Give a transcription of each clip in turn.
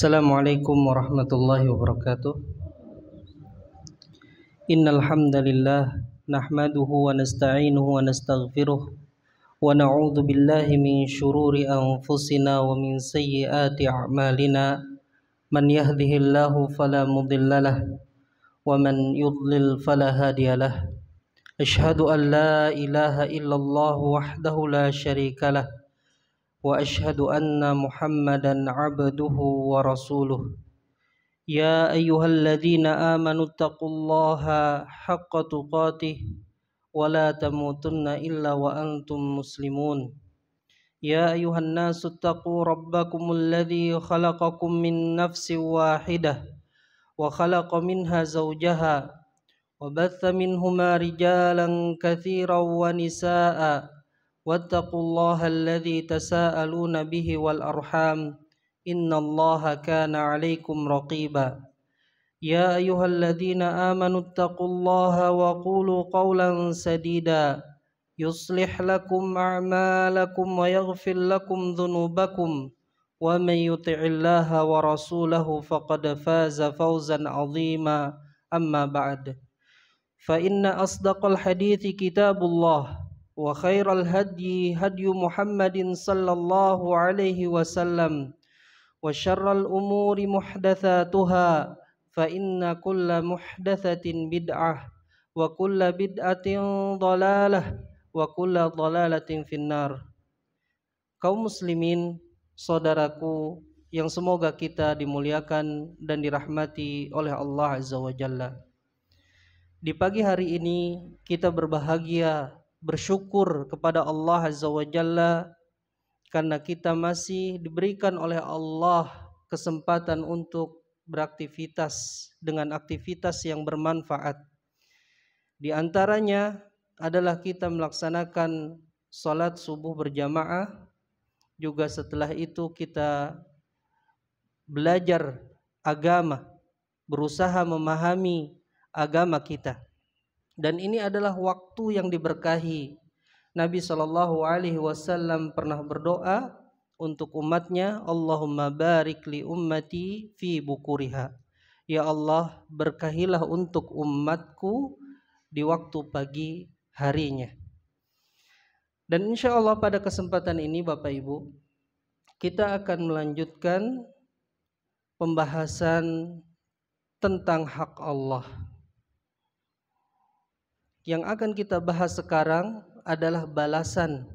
Assalamualaikum warahmatullahi wabarakatuh. Innal hamdalillah nahmaduhu wa nasta'inuhu wa nastaghfiruh wa na'udzu billahi min shururi anfusina wa min sayyiati a'malina. Man yahdihillahu fala mudhillalah wa man yudlil fala hadiyalah. Asyhadu an la ilaha illallah wahdahu la syarikalah wa asyhadu anna Muhammadan 'abduhu wa rasuluh. Ya ayyuhalladzina amanu taqullaha haqqa tuqatih wa la tamutunna illa wa antum muslimun. Ya ayyuhan nasu taqu rabbakumul ladzi khalaqakum min nafsin wahidah wa khalaqa minha zawjaha wa batha minhuma rijalan katsiran wa nisaa'a wattaqullaha alladzi tasaaluna bihi wal arham innallaha kana 'alaikum raqiba. Ya ayyuhalladzina amanu taqullaha wa qulu qawlan sadida yuslih lakum a'malakum wa yaghfir lakum dhunubakum wa may yuti'illaha wa rasulahu faqad faza fawzan 'azima. Amma ba'd. Fa inna asdaqal hadithi kitabullah wa khairal hadyi hadyu Muhammadin sallallahu alaihi wasallam wa syarral umuri muhdatsatuha fa inna kulla muhdatsatin bid'ah wa kulla bid'atin dhalalah wa kulla dhalalatin finnar. Kaum muslimin, saudaraku yang semoga kita dimuliakan dan dirahmati oleh Allah Azza wa Jalla. Di pagi hari ini kita berbahagia, bersyukur kepada Allah Azza wa Jalla karena kita masih diberikan oleh Allah kesempatan untuk beraktivitas dengan aktivitas yang bermanfaat. Di antaranya adalah kita melaksanakan salat subuh berjamaah, juga setelah itu kita belajar agama, berusaha memahami agama kita. Dan ini adalah waktu yang diberkahi. Nabi SAW pernah berdoa untuk umatnya, Allahumma barik li ummati fi bukuriha. Ya Allah, berkahilah untuk umatku di waktu pagi harinya. Dan insya Allah pada kesempatan ini Bapak Ibu, kita akan melanjutkan pembahasan tentang hak Allah. Yang akan kita bahas sekarang adalah balasan,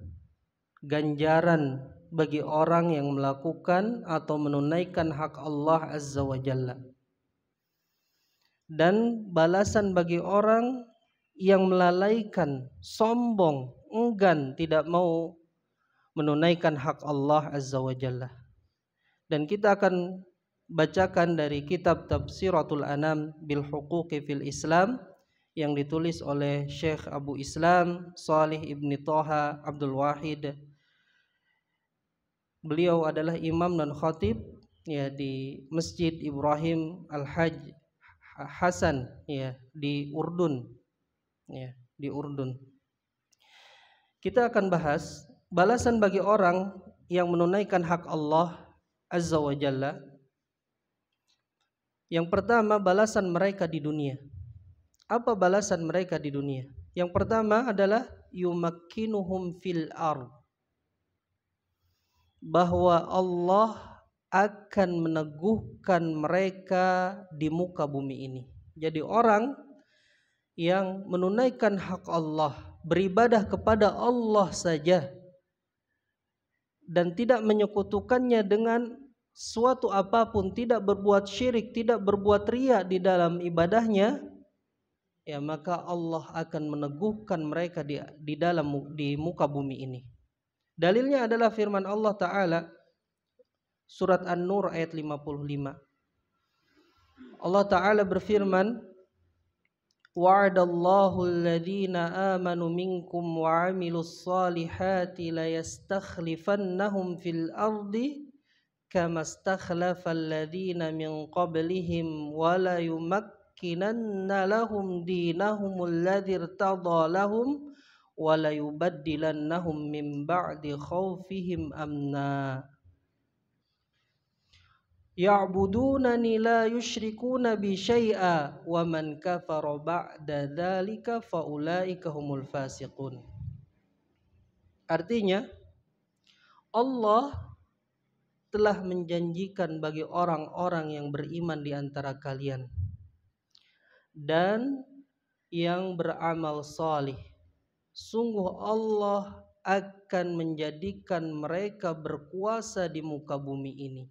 ganjaran bagi orang yang melakukan atau menunaikan hak Allah Azza wa Jalla, dan balasan bagi orang yang melalaikan, sombong, enggan, tidak mau menunaikan hak Allah Azza wa Jalla. Dan kita akan bacakan dari kitab Tafsiratul Anam bil Huquqi fil Islam yang ditulis oleh Syekh Abu Islam Shalih Ibni Thaha Abdul Wahid. Beliau adalah imam dan khatib ya di Masjid Ibrahim Al-Hajj Hasan ya di Urdun ya di Urdun. Kita akan bahas balasan bagi orang yang menunaikan hak Allah Azza wa Jalla. Yang pertama, balasan mereka di dunia. Apa balasan mereka di dunia? Yang pertama adalah yumakkinuhum fil ard, bahwa Allah akan meneguhkan mereka di muka bumi ini. Jadi orang yang menunaikan hak Allah, beribadah kepada Allah saja dan tidak menyekutukannya dengan suatu apapun, tidak berbuat syirik, tidak berbuat riya di dalam ibadahnya, ya maka Allah akan meneguhkan mereka di muka bumi ini. Dalilnya adalah firman Allah Ta'ala surat An-Nur ayat 55. Allah Ta'ala berfirman, wa'adallahu alladhina amanu minkum wa 'amilus salihati la yastakhlifannahum fil ardi kama stakhlafal ladzina min qablihim wa la yumakkinanna lahum dinahumul ladzi irtada lahum wa la yubaddilannahum min ba'di khawfihim amna. ya'budunani la yusyrikuna bi syai'a wa man kafara ba'da dzalika faulaika humul fasiqun. Artinya Allah telah menjanjikan bagi orang-orang yang beriman di antara kalian dan yang beramal salih, sungguh Allah akan menjadikan mereka berkuasa di muka bumi ini,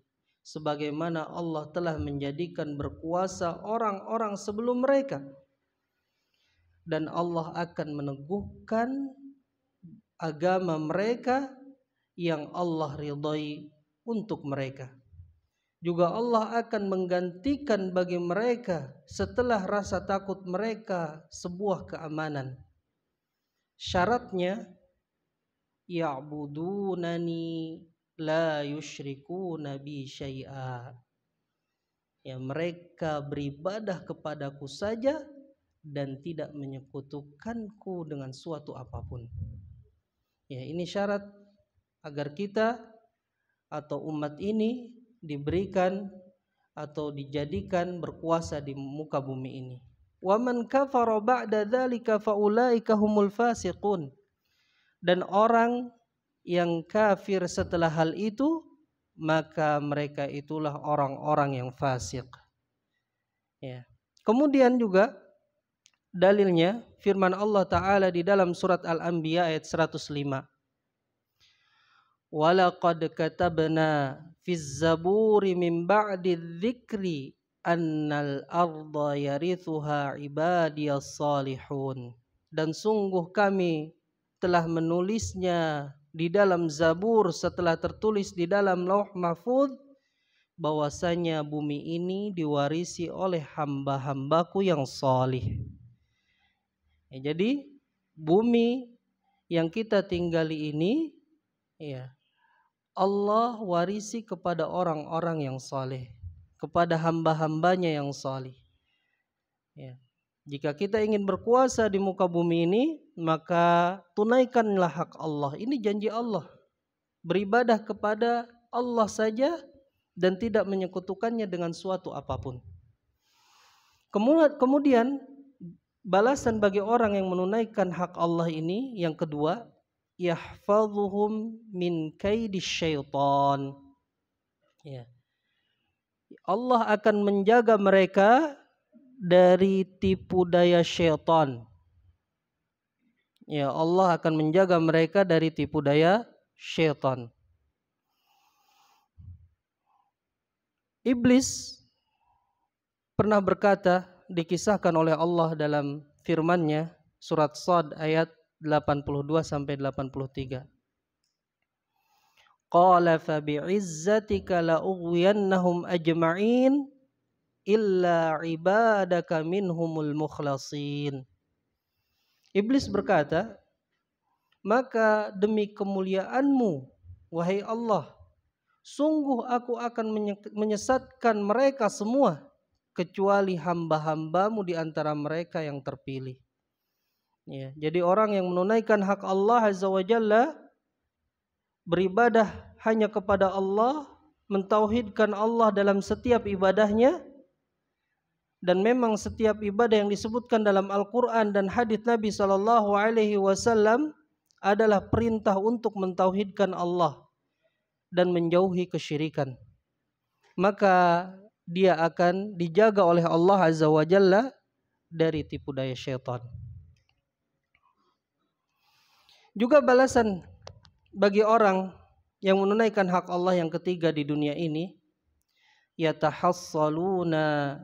sebagaimana Allah telah menjadikan berkuasa orang-orang sebelum mereka. Dan Allah akan meneguhkan agama mereka yang Allah ridhai untuk mereka. Juga Allah akan menggantikan bagi mereka setelah rasa takut mereka sebuah keamanan. Syaratnya ya'budunani la yusyrikuna bi syai'a. Ya, mereka beribadah kepadaku saja dan tidak menyekutukanku dengan suatu apapun. Ya, ini syarat agar kita atau umat ini diberikan atau dijadikan berkuasa di muka bumi ini. Wa man kafara ba'da dzalika faulaika humul fasiqun. Dan orang yang kafir setelah hal itu, maka mereka itulah orang-orang yang fasik. Ya. Kemudian juga dalilnya firman Allah Ta'ala di dalam surat Al-Anbiya ayat 105. Walaqad katabna fiz zaburi min ba'di dzikri annal arda yarithuha ibadiyas salihun. Dan sungguh kami telah menulisnya di dalam Zabur setelah tertulis di dalam Lauh Mahfuz bahwasanya bumi ini diwarisi oleh hamba-hambaku yang salih. Ya, jadi bumi yang kita tinggali ini, ya, Allah warisi kepada orang-orang yang saleh, kepada hamba-hambanya yang saleh. Ya. Jika kita ingin berkuasa di muka bumi ini, maka tunaikanlah hak Allah. Ini janji Allah. Beribadah kepada Allah saja dan tidak menyekutukannya dengan suatu apapun. Kemudian balasan bagi orang yang menunaikan hak Allah ini yang kedua, yahfazuhum min kaidis syaitan. Ya. Allah akan menjaga mereka dari tipu daya syaitan. Ya, Allah akan menjaga mereka dari tipu daya syaitan. Iblis pernah berkata, dikisahkan oleh Allah dalam firman-Nya surat Shad ayat 82 sampai 83. Qala fa bi'izzatika la ughwiyannahum ajma'in illa ibadaka minhumul mukhlasin. Iblis berkata, maka demi kemuliaanmu wahai Allah, sungguh aku akan menyesatkan mereka semua kecuali hamba-hambamu di antara mereka yang terpilih. Ya, jadi orang yang menunaikan hak Allah Azza wa Jalla, beribadah hanya kepada Allah, mentauhidkan Allah dalam setiap ibadahnya, dan memang setiap ibadah yang disebutkan dalam Al-Quran dan hadits Nabi SAW adalah perintah untuk mentauhidkan Allah dan menjauhi kesyirikan. Maka dia akan dijaga oleh Allah Azza wa Jalla dari tipu daya syaitan. Juga balasan bagi orang yang menunaikan hak Allah yang ketiga di dunia ini, yatahassaluna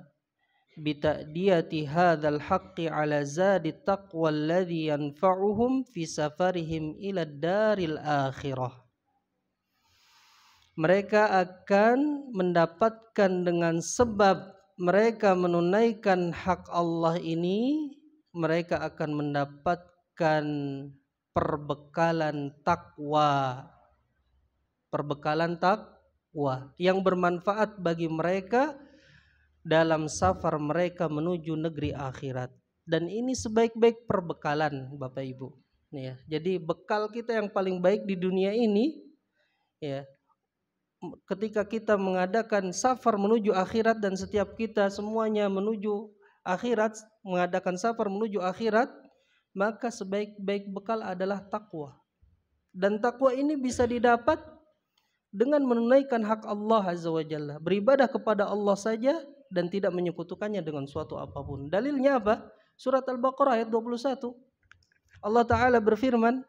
bita'diyati hadzal haqqi ala zadi taqwa alladhi yanfa'uhum fi safarihim ila daril akhirah. Mereka akan mendapatkan dengan sebab mereka menunaikan hak Allah ini, mereka akan mendapatkan perbekalan takwa yang bermanfaat bagi mereka dalam safar mereka menuju negeri akhirat. Dan ini sebaik-baik perbekalan Bapak Ibu. Ya, jadi bekal kita yang paling baik di dunia ini, ya, ketika kita mengadakan safar menuju akhirat dan setiap kita semuanya menuju akhirat, mengadakan safar menuju akhirat, maka sebaik-baik bekal adalah takwa. Dan takwa ini bisa didapat dengan menunaikan hak Allah Azza wa Jalla, beribadah kepada Allah saja dan tidak menyekutukannya dengan suatu apapun. Dalilnya apa? Surat Al-Baqarah ayat 21. Allah Ta'ala berfirman,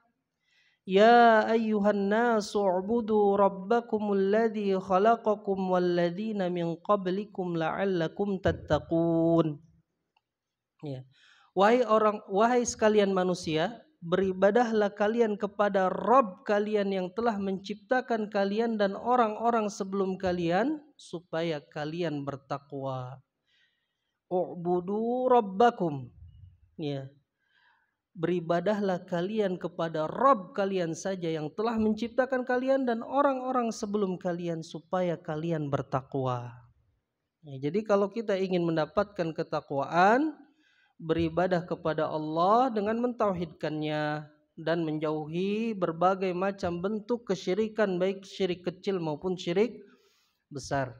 Ya ayyuhan nasu ubudu rabbakumul ladzi khalaqakum walladzina min qablikum la'allakum tattaqun. Ya. Wahai sekalian manusia, beribadahlah kalian kepada Rabb kalian yang telah menciptakan kalian dan orang-orang sebelum kalian supaya kalian bertakwa. U'budu rabbakum. Ya. Beribadahlah kalian kepada Rabb kalian saja yang telah menciptakan kalian dan orang-orang sebelum kalian supaya kalian bertakwa. Ya, jadi kalau kita ingin mendapatkan ketakwaan, beribadah kepada Allah dengan mentauhidkannya dan menjauhi berbagai macam bentuk kesyirikan, baik syirik kecil maupun syirik besar.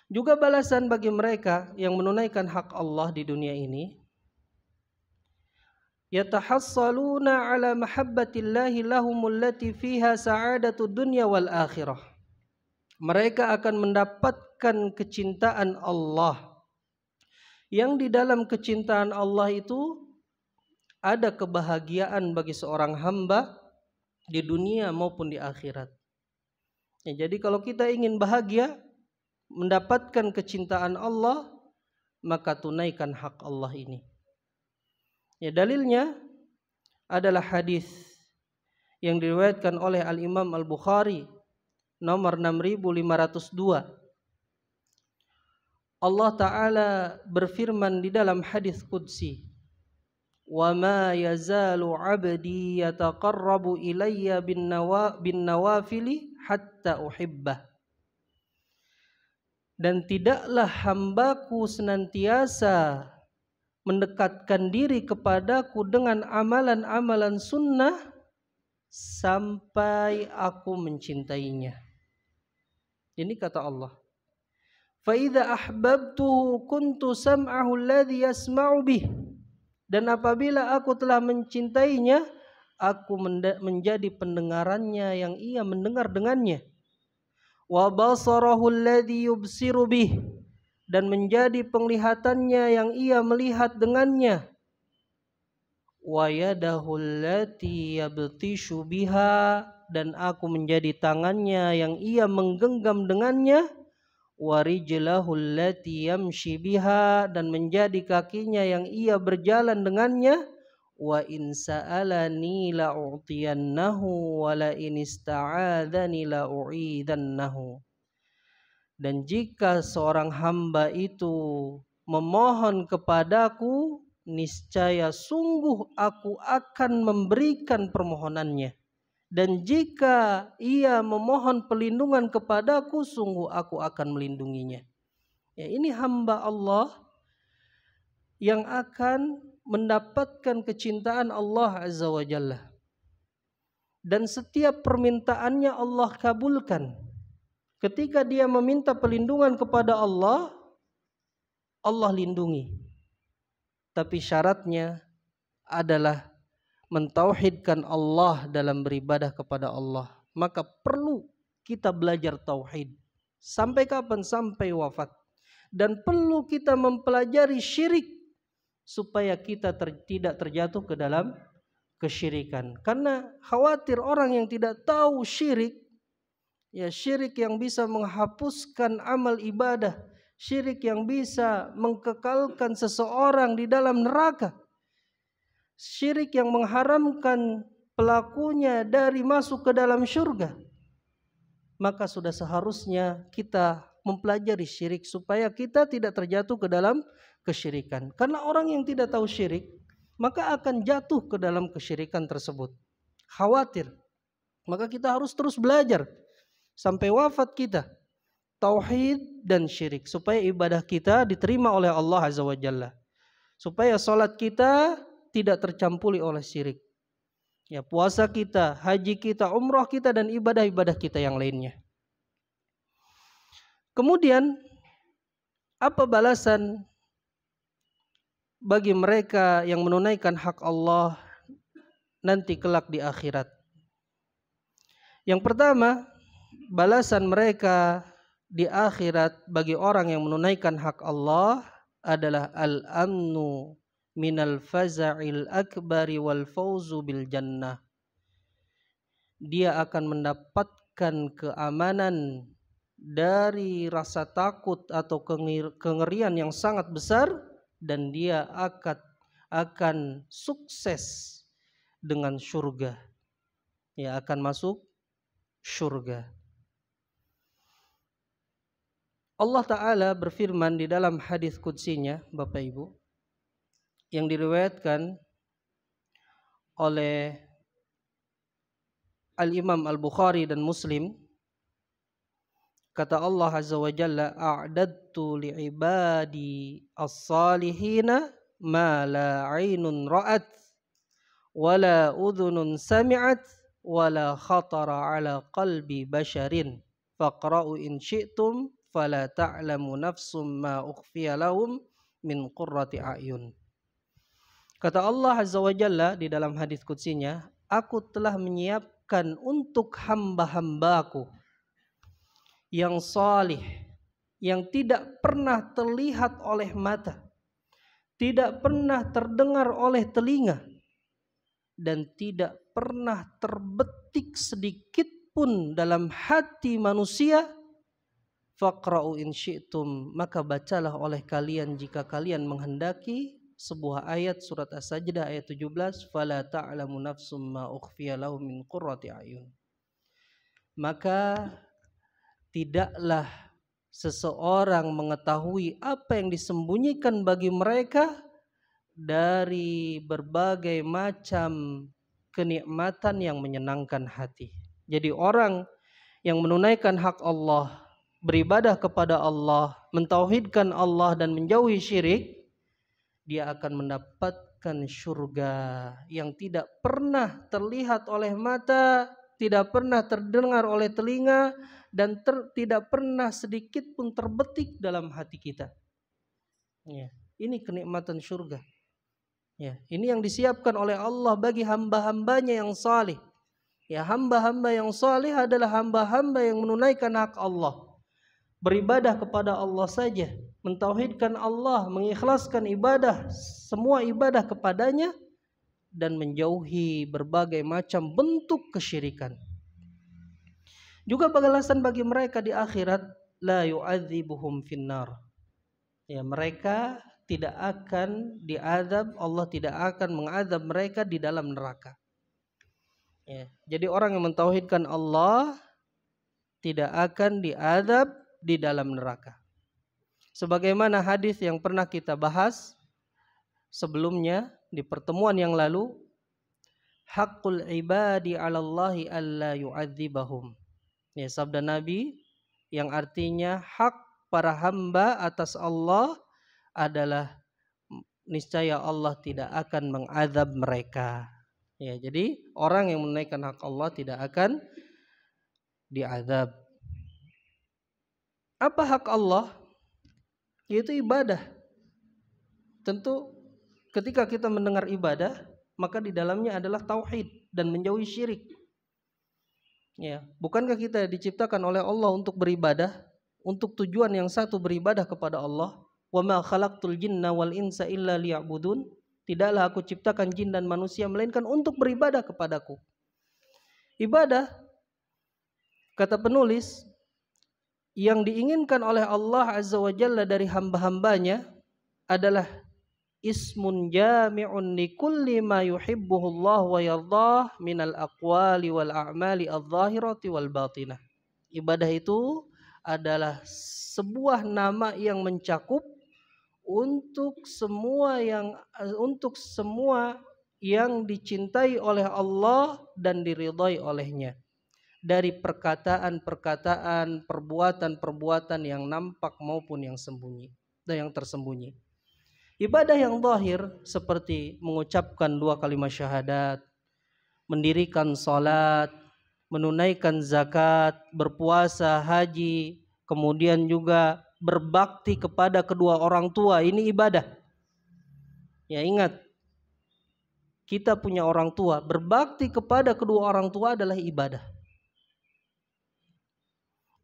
Juga balasan bagi mereka yang menunaikan hak Allah di dunia ini, yatahassaluna ala mahabbatillahi lahumul lati fiha sa'adatud dunya wal akhirah. Mereka akan mendapatkan kecintaan Allah, yang di dalam kecintaan Allah itu ada kebahagiaan bagi seorang hamba di dunia maupun di akhirat. Ya, jadi kalau kita ingin bahagia, mendapatkan kecintaan Allah, maka tunaikan hak Allah ini. Ya, dalilnya adalah hadis yang diriwayatkan oleh Al-Imam Al-Bukhari nomor 6502. Allah Ta'ala berfirman di dalam hadis qudsi, "Wa ma yazalu 'abdi yataqarrabu ilayya bin nawafili hatta uhibbah." Dan tidaklah hambaku senantiasa mendekatkan diri kepadaku dengan amalan-amalan sunnah sampai aku mencintainya. Ini kata Allah. Fa idza ahbabtuhu kuntu sam'ahu alladhi yasma'u bih. Dan apabila aku telah mencintainya, aku menjadi pendengarannya yang ia mendengar dengannya. Wa basarahu alladhi yubsiru bih. Dan menjadi penglihatannya yang ia melihat dengannya. Wa yadahu allati yabtishu biha. Dan aku menjadi tangannya yang ia menggenggam dengannya. Wa rijlahu allati yamshi biha. Dan menjadi kakinya yang ia berjalan dengannya. Wa in sa'alani la'u'tiyannahu wa la in ista'adhani la'u'idannahu. Dan jika seorang hamba itu memohon kepadaku, niscaya sungguh aku akan memberikan permohonannya. Dan jika ia memohon perlindungan kepadaku, sungguh aku akan melindunginya. Ya, ini hamba Allah yang akan mendapatkan kecintaan Allah Azza wa Jalla. Dan setiap permintaannya Allah kabulkan. Ketika dia meminta perlindungan kepada Allah, Allah lindungi. Tapi syaratnya adalah mentauhidkan Allah dalam beribadah kepada Allah. Maka perlu kita belajar tauhid. Sampai kapan? Sampai wafat. Dan perlu kita mempelajari syirik supaya kita tidak terjatuh ke dalam kesyirikan. Karena khawatir orang yang tidak tahu syirik, ya, syirik yang bisa menghapuskan amal ibadah, syirik yang bisa mengkekalkan seseorang di dalam neraka, syirik yang mengharamkan pelakunya dari masuk ke dalam surga. Maka sudah seharusnya kita mempelajari syirik supaya kita tidak terjatuh ke dalam kesyirikan. Karena orang yang tidak tahu syirik, maka akan jatuh ke dalam kesyirikan tersebut. Khawatir. Maka kita harus terus belajar sampai wafat kita, tauhid dan syirik, supaya ibadah kita diterima oleh Allah Azza wa Jalla, supaya salat kita tidak tercampuri oleh syirik, ya, puasa kita, haji kita, umrah kita, dan ibadah-ibadah kita yang lainnya. Kemudian apa balasan bagi mereka yang menunaikan hak Allah nanti kelak di akhirat? Yang pertama, balasan mereka di akhirat bagi orang yang menunaikan hak Allah adalah al-amnu minal faza'il akbari wal fawzu bil jannah. Dia akan mendapatkan keamanan dari rasa takut atau kengerian yang sangat besar, dan dia akan sukses dengan surga. Dia akan masuk surga. Allah Ta'ala berfirman di dalam hadis qudsinya, Bapak Ibu, yang diriwayatkan oleh Al-Imam Al-Bukhari dan Muslim. Kata Allah Azza wa Jalla, a'dadtu li'ibadi as-salihina ma la 'ainun ra'at wa la udhunun sami'at wa la khatara 'ala qalbi basharin faqra'u in syi'tum fala ta'lamu nafsum ma ukhfiya lahum min qurrati a'yun. Kata Allah Azza wa Jalla di dalam hadis qudsinya, aku telah menyiapkan untuk hamba-hambaku yang salih, yang tidak pernah terlihat oleh mata, tidak pernah terdengar oleh telinga, dan tidak pernah terbetik sedikit pun dalam hati manusia. Faqra'u in syi'tum, maka bacalah oleh kalian jika kalian menghendaki sebuah ayat surat As-Sajdah ayat 17, fala ta'lamu nafsum ma ukhfiya lahum min qurrati a'yun. Maka tidaklah seseorang mengetahui apa yang disembunyikan bagi mereka dari berbagai macam kenikmatan yang menyenangkan hati. Jadi orang yang menunaikan hak Allah, beribadah kepada Allah, mentauhidkan Allah dan menjauhi syirik, dia akan mendapatkan surga yang tidak pernah terlihat oleh mata, tidak pernah terdengar oleh telinga, dan tidak pernah sedikit pun terbetik dalam hati kita. Ya, ini kenikmatan surga. Ya, ini yang disiapkan oleh Allah bagi hamba-hambanya yang salih. Ya, hamba-hamba yang salih adalah hamba-hamba yang menunaikan hak Allah, beribadah kepada Allah saja, mentauhidkan Allah, mengikhlaskan ibadah, semua ibadah kepadanya, dan menjauhi berbagai macam bentuk kesyirikan. Juga balasan bagi mereka di akhirat, la yu'adzibuhum finnar. Ya, mereka tidak akan diazab, Allah tidak akan mengazab mereka di dalam neraka. Ya, jadi orang yang mentauhidkan Allah tidak akan diazab di dalam neraka. Sebagaimana hadis yang pernah kita bahas sebelumnya di pertemuan yang lalu, haqqul ibadi 'alallahi alla yu'adzibahum. Ya, sabda Nabi yang artinya hak para hamba atas Allah adalah niscaya Allah tidak akan mengazab mereka. Ya, jadi orang yang menunaikan hak Allah tidak akan diazab. Apa hak Allah? Yaitu ibadah. Tentu ketika kita mendengar ibadah, maka di dalamnya adalah tauhid dan menjauhi syirik. Ya, bukankah kita diciptakan oleh Allah untuk beribadah, untuk tujuan yang satu, beribadah kepada Allah? Wa ma khalaqtul jinna wal insa illa liya'budun. Tidaklah aku ciptakan jin dan manusia melainkan untuk beribadah kepadaku. Ibadah, kata penulis, yang diinginkan oleh Allah Azza wa Jalla dari hamba-hambanya adalah ismun jami'un li kulli ma yuhibbuhu Allah wa yardah minal aqwali wal a'mali adh-dhahirati wal batinah. Ibadah itu adalah sebuah nama yang mencakup untuk semua yang dicintai oleh Allah dan diridhai olehnya, dari perkataan-perkataan, perbuatan-perbuatan yang nampak maupun yang sembunyi dan yang tersembunyi. Ibadah yang zahir seperti mengucapkan 2 kalimat syahadat, mendirikan salat, menunaikan zakat, berpuasa, haji, kemudian juga berbakti kepada kedua orang tua, ini ibadah. Ya, ingat, kita punya orang tua, berbakti kepada kedua orang tua adalah ibadah.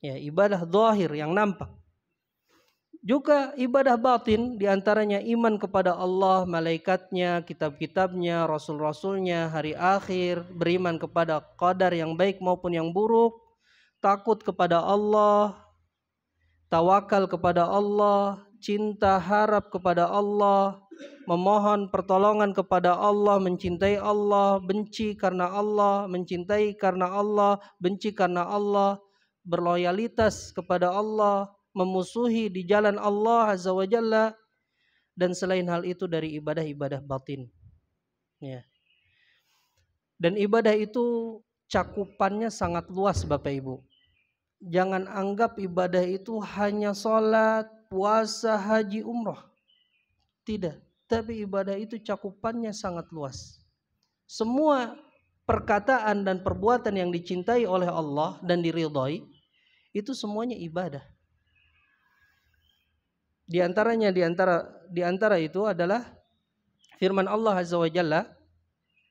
Ya, ibadah zahir yang nampak. Juga ibadah batin, diantaranya iman kepada Allah, malaikatnya, kitab-kitabnya, rasul-rasulnya, hari akhir, beriman kepada qadar yang baik maupun yang buruk, takut kepada Allah, tawakal kepada Allah, cinta harap kepada Allah, memohon pertolongan kepada Allah, mencintai Allah, benci karena Allah, mencintai karena Allah, benci karena Allah, berloyalitas kepada Allah, memusuhi di jalan Allah Azza wa Jalla, dan selain hal itu dari ibadah-ibadah batin. Ya. Dan ibadah itu cakupannya sangat luas Bapak Ibu. Jangan anggap ibadah itu hanya sholat, puasa, haji, umroh. Tidak, tapi ibadah itu cakupannya sangat luas. Semua perkataan dan perbuatan yang dicintai oleh Allah dan diridhai, itu semuanya ibadah. Di antara itu adalah firman Allah Azza wa Jalla,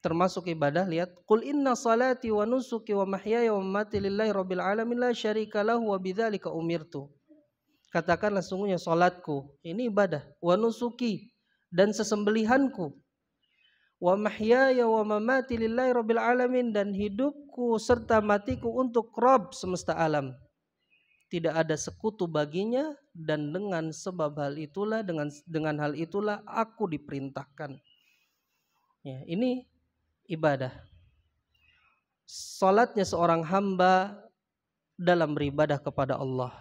termasuk ibadah. Lihat, qul inna salati wa nusuki wa mahyaya wa mamati lillahi rabbil alamin la syarika lahu wa bidzalika umirtu. Katakanlah sungguhnya salatku, ini ibadah, wa nusuki, dan sesembelihanku, wa mahyaya wa mamati lillahi rabbil alamin, dan hidupku serta matiku untuk Rabb semesta alam. Tidak ada sekutu baginya, dan dengan sebab hal itulah, dengan hal itulah aku diperintahkan. Ya, ini ibadah. Salatnya seorang hamba dalam beribadah kepada Allah.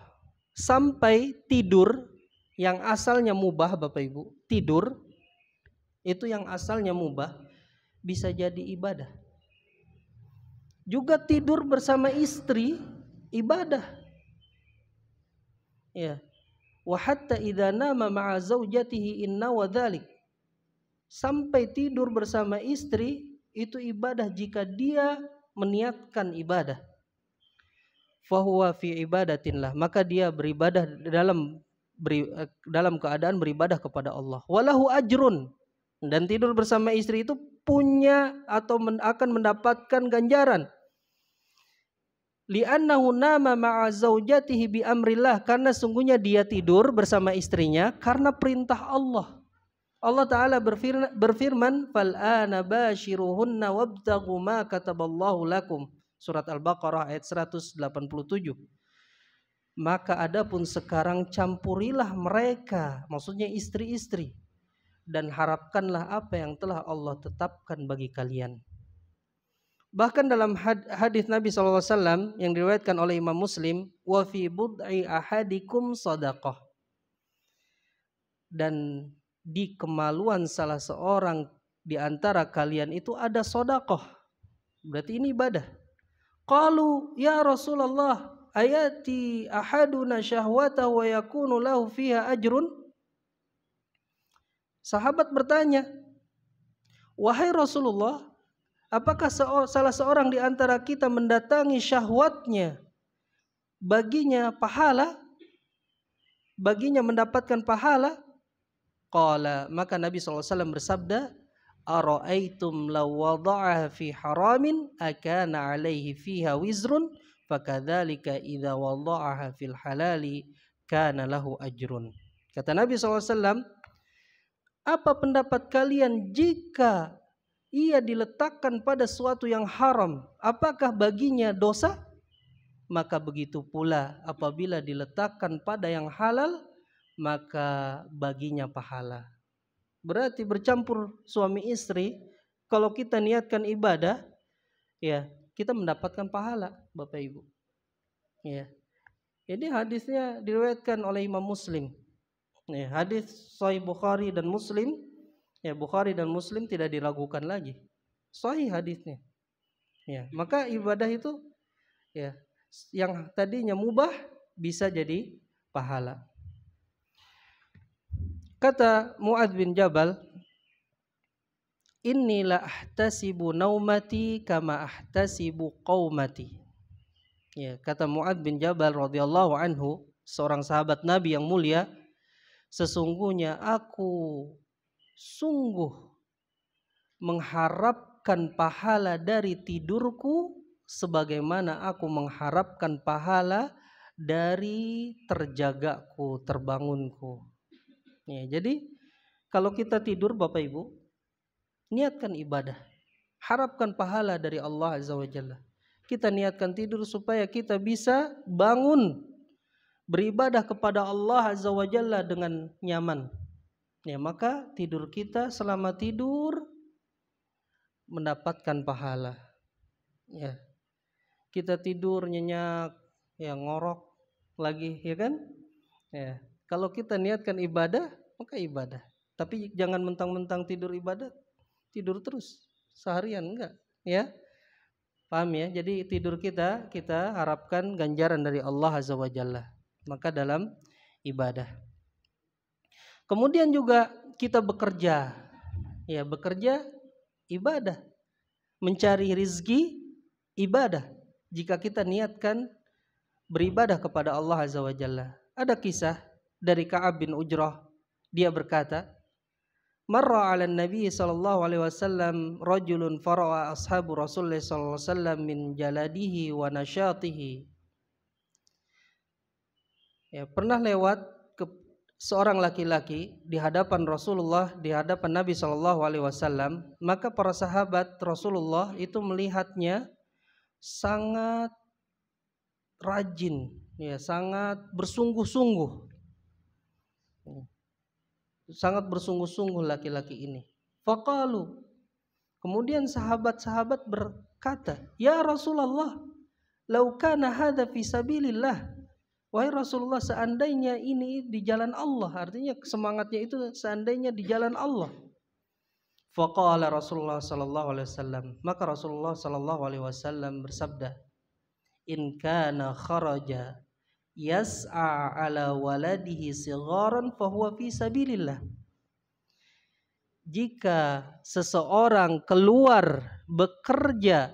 Sampai tidur yang asalnya mubah Bapak Ibu. Tidur itu yang asalnya mubah bisa jadi ibadah. Juga tidur bersama istri ibadah. Ya. Wa hatta idza nama ma'a zaujatihi inna wa dzalik. Sampai tidur bersama istri itu ibadah jika dia meniatkan ibadah. Fahuwa fi ibadatillah, maka dia beribadah dalam keadaan beribadah kepada Allah. Walahu ajrun, dan tidur bersama istri itu punya atau akan mendapatkan ganjaran. Li'annahu nama ma'a zaujatihi bi amrillah, karena sungguhnya dia tidur bersama istrinya karena perintah Allah. Allah Ta'ala berfirman, fal'ana bashiruhunna wabtaghu ma kataballahu lakum. Surat Al-Baqarah ayat 187. Maka adapun sekarang campurilah mereka, maksudnya istri-istri, dan harapkanlah apa yang telah Allah tetapkan bagi kalian. Bahkan dalam hadis Nabi SAW yang diriwayatkan oleh Imam Muslim, wa fi bud'i ahadikum sadaqah, dan di kemaluan salah seorang di antara kalian itu ada sedekah. Berarti ini ibadah. Qalu ya Rasulullah, ayati ahaduna syahwatahu wa yakunu lahu fiha ajrun. Sahabat bertanya, wahai Rasulullah, apakah salah seorang di antara kita mendatangi syahwatnya, baginya pahala, baginya mendapatkan pahala? Qala, maka Nabi SAW bersabda, ara'aitum law wada'aha fi haramin akana alaihi fiha wizrun fakadzalika idza wada'aha fil halali kana lahu ajrun. Kata Nabi SAW, apa pendapat kalian jika ia diletakkan pada suatu yang haram, apakah baginya dosa? Maka begitu pula apabila diletakkan pada yang halal, maka baginya pahala. Berarti bercampur suami istri, kalau kita niatkan ibadah, ya kita mendapatkan pahala, Bapak Ibu. Ya. Ini hadisnya diriwayatkan oleh Imam Muslim. Ya, hadis Sahih Bukhari dan Muslim. Ya, Bukhari dan Muslim tidak diragukan lagi. Sahih hadisnya. Ya, maka ibadah itu ya yang tadinya mubah bisa jadi pahala. Kata Mu'adz bin Jabal, inni la ahtasibu naumati kama ahtasibu qaumati. Ya, kata Mu'adz bin Jabal radhiyallahu anhu, seorang sahabat Nabi yang mulia, sesungguhnya aku sungguh mengharapkan pahala dari tidurku sebagaimana aku mengharapkan pahala dari terjagaku, terbangunku. Ya, jadi kalau kita tidur Bapak Ibu, niatkan ibadah. Harapkan pahala dari Allah Azza wa Jalla. Kita niatkan tidur supaya kita bisa bangun beribadah kepada Allah Azza wa Jalla dengan nyaman. Ya, maka tidur kita selama tidur mendapatkan pahala. Ya. Kita tidur nyenyak, ya ngorok lagi, ya kan? Ya. Kalau kita niatkan ibadah, maka ibadah. Tapi jangan mentang-mentang tidur ibadah, tidur terus seharian, enggak, ya. Paham ya? Jadi tidur kita harapkan ganjaran dari Allah Azza wa Jalla. Maka dalam ibadah. Kemudian juga kita bekerja. Ya, bekerja ibadah. Mencari rizki ibadah. Jika kita niatkan beribadah kepada Allah Azza wa Jalla. Ada kisah dari Ka'ab bin Ujrah. Dia berkata, marra 'ala Nabi sallallahu alaihi wasallam rajulun fara'a ashabu Rasulullah sallallahu alaihi wasallam min jaladihi wa nasyatihi. Ya, pernah lewat seorang laki-laki di hadapan Rasulullah, di hadapan Nabi sallallahu alaihi wasallam, maka para sahabat Rasulullah itu melihatnya sangat rajin, ya, sangat bersungguh-sungguh. Sangat bersungguh-sungguh laki-laki ini. Faqalu. Kemudian sahabat-sahabat berkata, "Ya Rasulullah, lau kana hadza fi sabilillah." Wahai Rasulullah, seandainya ini di jalan Allah, artinya semangatnya itu seandainya di jalan Allah. Faqala Rasulullah sallallahu alaihi wasallam, maka Rasulullah sallallahu alaihi wasallam bersabda, "In kana kharaja yas'a ala waladihi sigharan fahuwa fi sabilillah." Jika seseorang keluar bekerja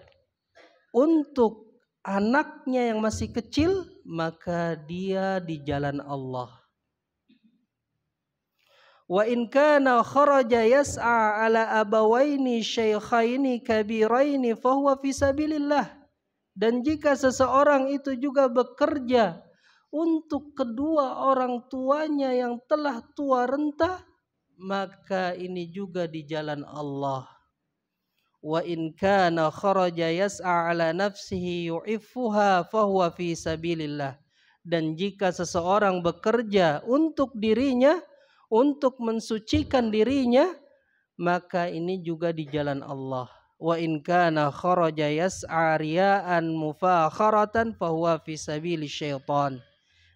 untuk anaknya yang masih kecil, maka dia di jalan Allah. Wa in kana kharaja yas'a ala abawaini syaikhaini kabiraini fahuwa fi sabilillah. Dan jika seseorang itu juga bekerja untuk kedua orang tuanya yang telah tua renta, maka ini juga di jalan Allah. Wa in kana kharaja yas'a ala nafsihi yu'iffuha fahuwa fi sabilillah. Dan jika seseorang bekerja untuk dirinya, untuk mensucikan dirinya, maka ini juga di jalan Allah. Wa in kana kharaja yas'a riya'an mufakharatan fahuwa fi sabili syaitan.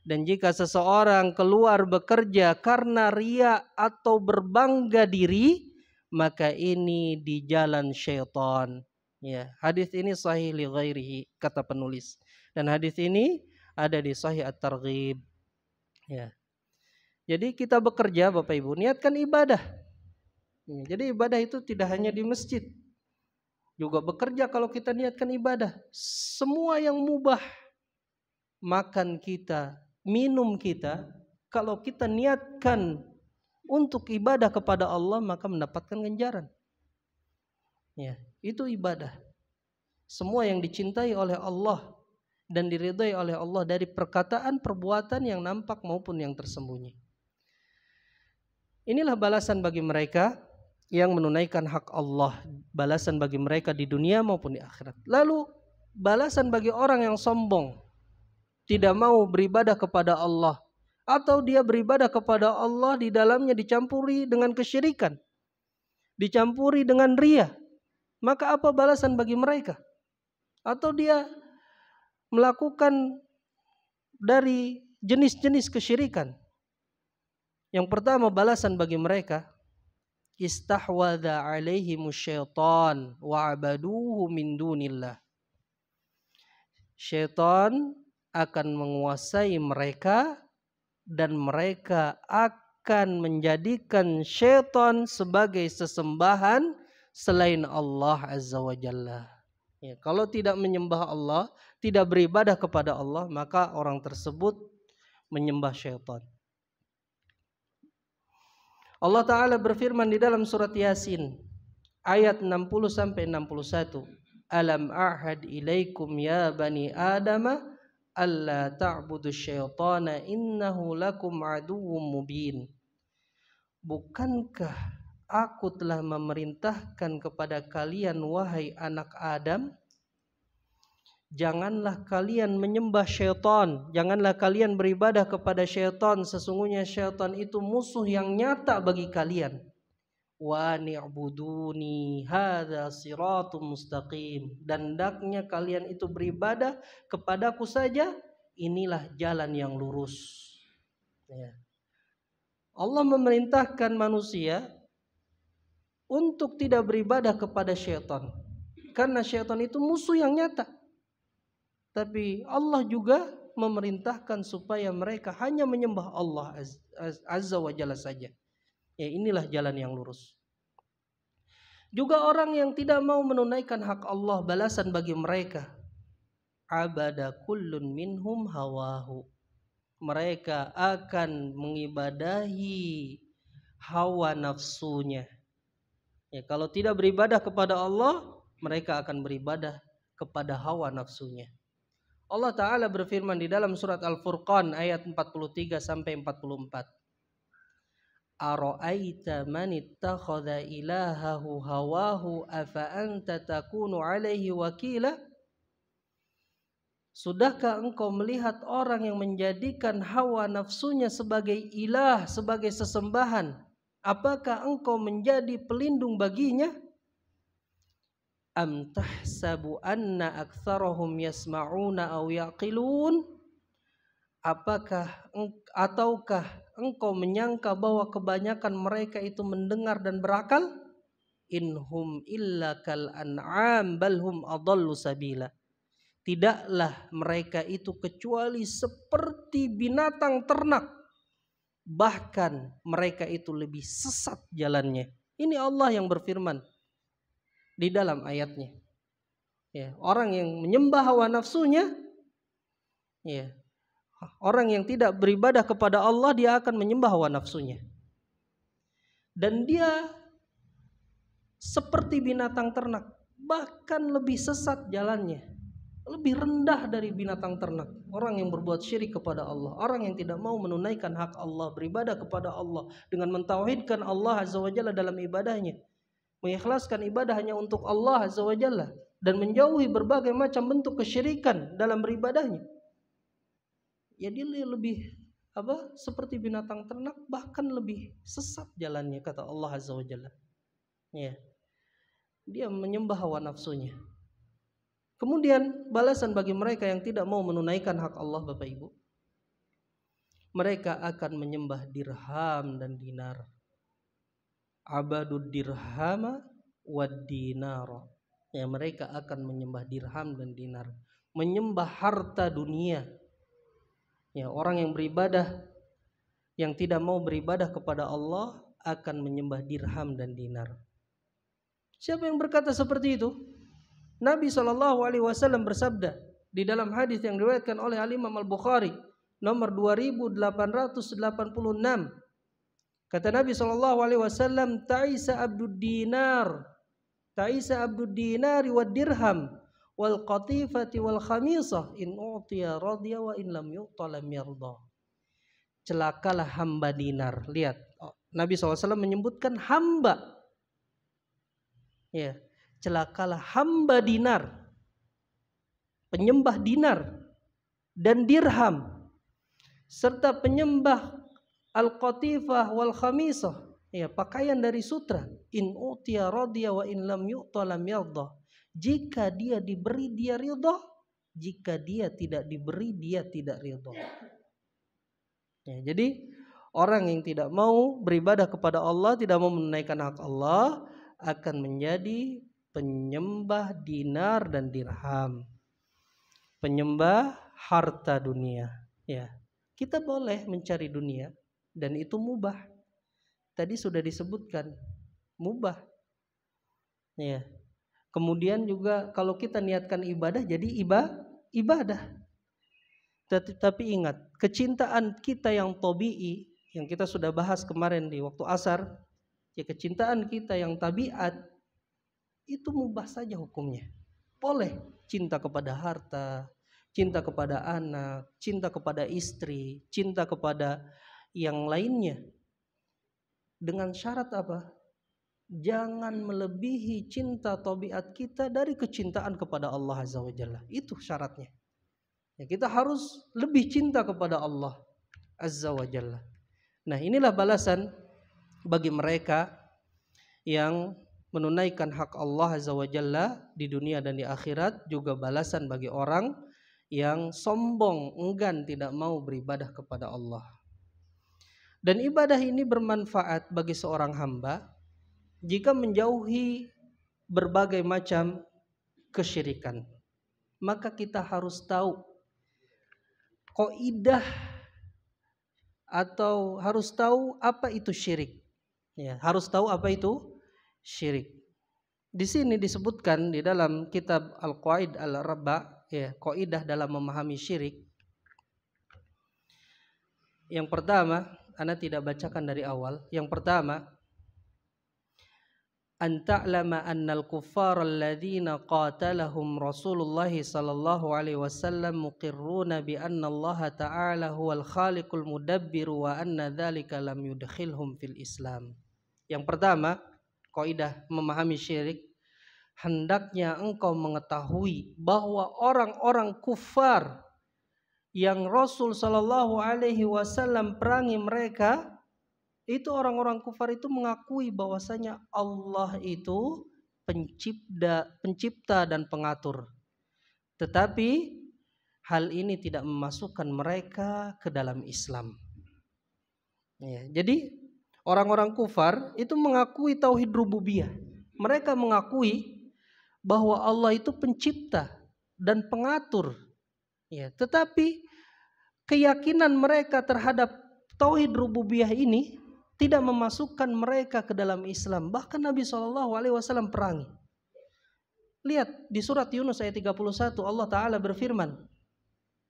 Dan jika seseorang keluar bekerja karena riya atau berbangga diri, maka ini di jalan syaitan. Ya, hadis ini sahih li ghairihi, kata penulis. Dan hadis ini ada di Sahih At-Targhib. Ya. Jadi kita bekerja Bapak Ibu, niatkan ibadah. Ya, jadi ibadah itu tidak hanya di masjid. Juga bekerja kalau kita niatkan ibadah. Semua yang mubah, makan kita, minum kita, kalau kita niatkan untuk ibadah kepada Allah, maka mendapatkan ganjaran. Ya, itu ibadah. Semua yang dicintai oleh Allah dan diridhai oleh Allah dari perkataan, perbuatan yang nampak maupun yang tersembunyi. Inilah balasan bagi mereka yang menunaikan hak Allah, balasan bagi mereka di dunia maupun di akhirat. Lalu balasan bagi orang yang sombong, tidak mau beribadah kepada Allah, atau dia beribadah kepada Allah di dalamnya dicampuri dengan kesyirikan, dicampuri dengan riya, maka apa balasan bagi mereka? Atau dia melakukan dari jenis-jenis kesyirikan. Yang pertama balasan bagi mereka, istahwadha alaihimus syaitan wa'abaduhu min dunillah. Syaitan akan menguasai mereka dan mereka akan menjadikan syaitan sebagai sesembahan selain Allah Azza wa Jalla. Ya, kalau tidak menyembah Allah, tidak beribadah kepada Allah, maka orang tersebut menyembah syaitan. Allah Ta'ala berfirman di dalam surat Yasin ayat 60 sampai 61. Alam a'had ilaikum ya bani Adama alla ta'budu syaitana innahu lakum aduwwum mubin. Bukankah aku telah memerintahkan kepada kalian wahai anak Adam, janganlah kalian menyembah syaitan, janganlah kalian beribadah kepada syaitan, sesungguhnya syaitan itu musuh yang nyata bagi kalian. Wa ni'buduni hadza siratum mustaqim, dan hendaknya kalian itu beribadah kepadaku saja, inilah jalan yang lurus. Ya. Allah memerintahkan manusia untuk tidak beribadah kepada syaitan, karena syaitan itu musuh yang nyata. Tapi Allah juga memerintahkan supaya mereka hanya menyembah Allah Azza wa Jalla saja. Ya, inilah jalan yang lurus. Juga orang yang tidak mau menunaikan hak Allah, balasan bagi mereka. Abada kullun minhum hawahu. Mereka akan mengibadahi hawa nafsunya. Ya, kalau tidak beribadah kepada Allah, mereka akan beribadah kepada hawa nafsunya. Allah Ta'ala berfirman di dalam surat Al-Furqan ayat 43 sampai 44. Ara'aita man ittakhadha ilahahu hawahu afa anta takunu alaihi wakila? Sudahkah engkau melihat orang yang menjadikan hawa nafsunya sebagai ilah, sebagai sesembahan? Apakah engkau menjadi pelindung baginya? Am tahsabu anna aktsarahum yasma'una aw yaqilun? Ataukah engkau menyangka bahwa kebanyakan mereka itu mendengar dan berakal? Inhum illa kal an'am bal hum adallu sabila. Tidaklah mereka itu kecuali seperti binatang ternak, bahkan mereka itu lebih sesat jalannya. Ini Allah yang berfirman di dalam ayatnya. Ya, orang yang menyembah hawa nafsunya, ya, orang yang tidak beribadah kepada Allah, dia akan menyembah hawa nafsunya. Dan dia seperti binatang ternak, bahkan lebih sesat jalannya, lebih rendah dari binatang ternak. Orang yang berbuat syirik kepada Allah, orang yang tidak mau menunaikan hak Allah, beribadah kepada Allah dengan mentauhidkan Allah Azza wa Jalla dalam ibadahnya, mengikhlaskan ibadah hanya untuk Allah Azza wa Jalla, dan menjauhi berbagai macam bentuk kesyirikan dalam beribadahnya. Ya, dia lebih seperti binatang ternak, bahkan lebih sesat jalannya, kata Allah Azza wa Jalla. Ya. Dia menyembah hawa nafsunya. Kemudian balasan bagi mereka yang tidak mau menunaikan hak Allah, Bapak Ibu, mereka akan menyembah dirham dan dinar. Abadud dirhama wad dinar. Ya, mereka akan menyembah dirham dan dinar, menyembah harta dunia. Ya, orang yang beribadah, yang tidak mau beribadah kepada Allah, akan menyembah dirham dan dinar. Siapa yang berkata seperti itu? Nabi SAW bersabda di dalam hadis yang diriwayatkan oleh Al-Imam Al-Bukhari nomor 2886. Kata Nabi SAW, Ta'isa abdud dinari wad dirham wal qatifati wal khamisah in u'tiya radiya wa in lam yu'ta lam yarda. Celakalah hamba dinar. Lihat, Nabi SAW menyebutkan hamba. Ya, celakalah hamba dinar, penyembah dinar dan dirham, serta penyembah al-qatifah wal khamisah, ya, pakaian dari sutra. In utiya radiya wa in lam yu'ta lam yarda. Jika dia diberi, dia ridha. Jika dia tidak diberi, dia tidak ridha. Ya, jadi orang yang tidak mau beribadah kepada Allah, tidak mau menunaikan hak Allah, akan menjadi penyembah dinar dan dirham, penyembah harta dunia. Ya, kita boleh mencari dunia dan itu mubah. Tadi sudah disebutkan mubah. Ya. Kemudian juga kalau kita niatkan ibadah, jadi ibadah. Tetapi ingat, kecintaan kita yang tabi'i, yang kita sudah bahas kemarin di waktu asar, ya kecintaan kita yang tabiat, itu mubah saja hukumnya. Boleh cinta kepada harta, cinta kepada anak, cinta kepada istri, cinta kepada yang lainnya. Dengan syarat apa? Jangan melebihi cinta tabiat kita dari kecintaan kepada Allah Azza wa Jalla. Itu syaratnya. Ya, kita harus lebih cinta kepada Allah Azza wa Jalla. Nah, inilah balasan bagi mereka yang menunaikan hak Allah Azza wa Jalla di dunia dan di akhirat, juga balasan bagi orang yang sombong, enggan, tidak mau beribadah kepada Allah. Dan ibadah ini bermanfaat bagi seorang hamba jika menjauhi berbagai macam kesyirikan. Maka kita harus tahu kaidah atau harus tahu apa itu syirik. Ya, harus tahu apa itu syirik. Di sini disebutkan di dalam kitab Al-Qawaid Al-Arba', ya, kaidah dalam memahami syirik. Yang pertama, Ana tidak bacakan dari awal. Yang pertama, an ta'lama annal kuffar alladhina qatalahum Rasulullah sallallahu alaihi wasallam muqirruna bi anna Allah ta'ala huwal khaliqul mudabbir wa anna dzalika lam yudkhilhum fil Islam. Yang pertama, kaidah memahami syirik, hendaknya engkau mengetahui bahwa orang-orang kufar yang Rasul sallallahu alaihi wasallam perangi mereka, itu orang-orang kufar itu mengakui bahwasanya Allah itu pencipta dan pengatur. Tetapi hal ini tidak memasukkan mereka ke dalam Islam. Ya, jadi orang-orang kufar itu mengakui tauhid rububiyah. Mereka mengakui bahwa Allah itu pencipta dan pengatur. Ya, tetapi keyakinan mereka terhadap tauhid rububiyah ini tidak memasukkan mereka ke dalam Islam. Bahkan Nabi SAW perangi. Lihat di surat Yunus ayat 31, Allah Ta'ala berfirman,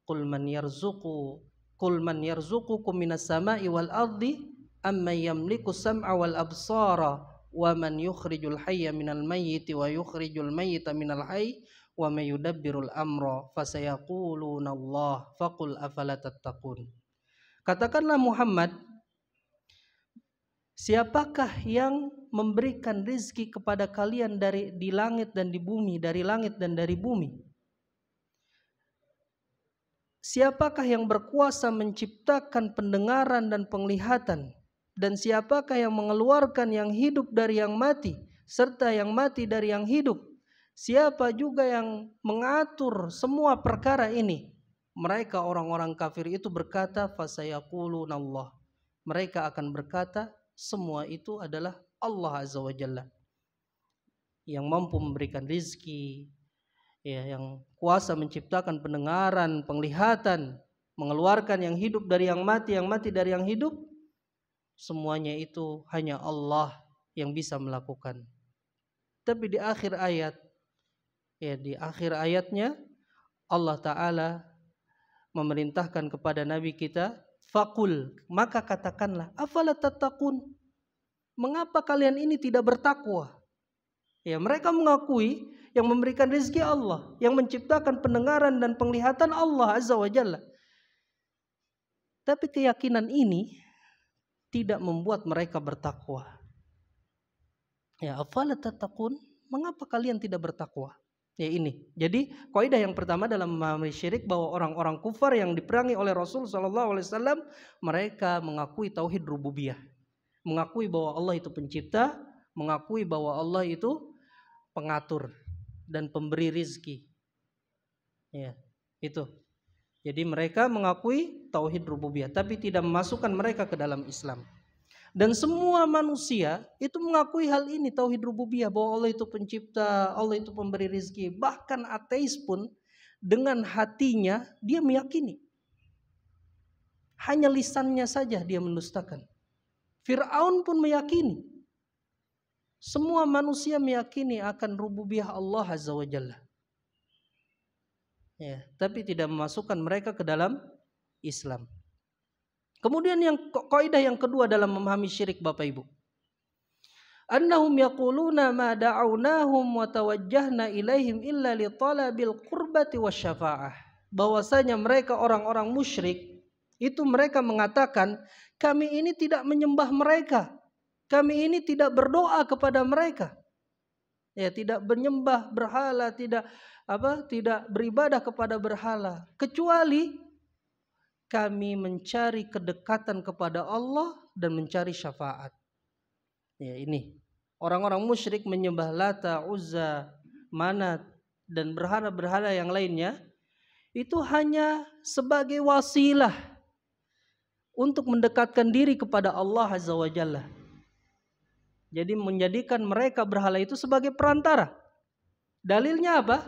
Qul man yarzuqukum minas sama'i wal ardi amma yamliku sam'a wal absara wa man yukhrijul hayya minal mayyiti wa yukhrijul mayyita minal hayy wa may yudabbirul amra fasayaquluna Allah faqul afala tattaqun. Katakanlah Muhammad, siapakah yang memberikan rizki kepada kalian di langit dan di bumi, dari langit dan dari bumi? Siapakah yang berkuasa menciptakan pendengaran dan penglihatan? Dan siapakah yang mengeluarkan yang hidup dari yang mati, serta yang mati dari yang hidup? Siapa juga yang mengatur semua perkara ini? Mereka orang-orang kafir itu berkata, fasayaquluna Allah. Mereka akan berkata, semua itu adalah Allah Azza wa Jalla yang mampu memberikan rizki, ya, yang kuasa menciptakan pendengaran, penglihatan, mengeluarkan yang hidup dari yang mati dari yang hidup. Semuanya itu hanya Allah yang bisa melakukan. Tapi di akhir ayat, ya, di akhir ayatnya Allah Ta'ala memerintahkan kepada Nabi kita, Fakul, maka katakanlah, afala tattaqun, mengapa kalian ini tidak bertakwa? Ya, mereka mengakui yang memberikan rezeki Allah, yang menciptakan pendengaran dan penglihatan Allah Azza wa Jalla. Tapi keyakinan ini tidak membuat mereka bertakwa. Ya, afala tattaqun, mengapa kalian tidak bertakwa? Ya, ini. Jadi kaidah yang pertama dalam memahami syirik, bahwa orang-orang kufar yang diperangi oleh Rasul SAW, mereka mengakui tauhid rububiyah, mengakui bahwa Allah itu pencipta, mengakui bahwa Allah itu pengatur dan pemberi rizki. Ya, itu. Jadi mereka mengakui tauhid rububiyah, tapi tidak memasukkan mereka ke dalam Islam. Dan semua manusia itu mengakui hal ini, tauhid rububiyah, bahwa Allah itu pencipta, Allah itu pemberi rizki. Bahkan ateis pun dengan hatinya dia meyakini. Hanya lisannya saja dia mendustakan. Fir'aun pun meyakini. Semua manusia meyakini akan rububiyah Allah Azza wa Jalla. Ya, tapi tidak memasukkan mereka ke dalam Islam. Kemudian yang kaidah yang kedua dalam memahami syirik Bapak Ibu. Annahum yaquluna ma da'awnahum wa tawajjahna ilaihim illa li talabil qurbati wasyafa'ah. Bahwasanya mereka orang-orang musyrik itu mereka mengatakan, kami ini tidak menyembah mereka. Kami ini tidak berdoa kepada mereka. Ya, tidak menyembah berhala, tidak beribadah kepada berhala, kecuali kami mencari kedekatan kepada Allah dan mencari syafaat. Ya, ini orang-orang musyrik menyembah Lata, Uzza, Manat dan berhala-berhala yang lainnya itu hanya sebagai wasilah untuk mendekatkan diri kepada Allah Azza wa Jalla. Jadi menjadikan mereka berhala itu sebagai perantara. Dalilnya apa?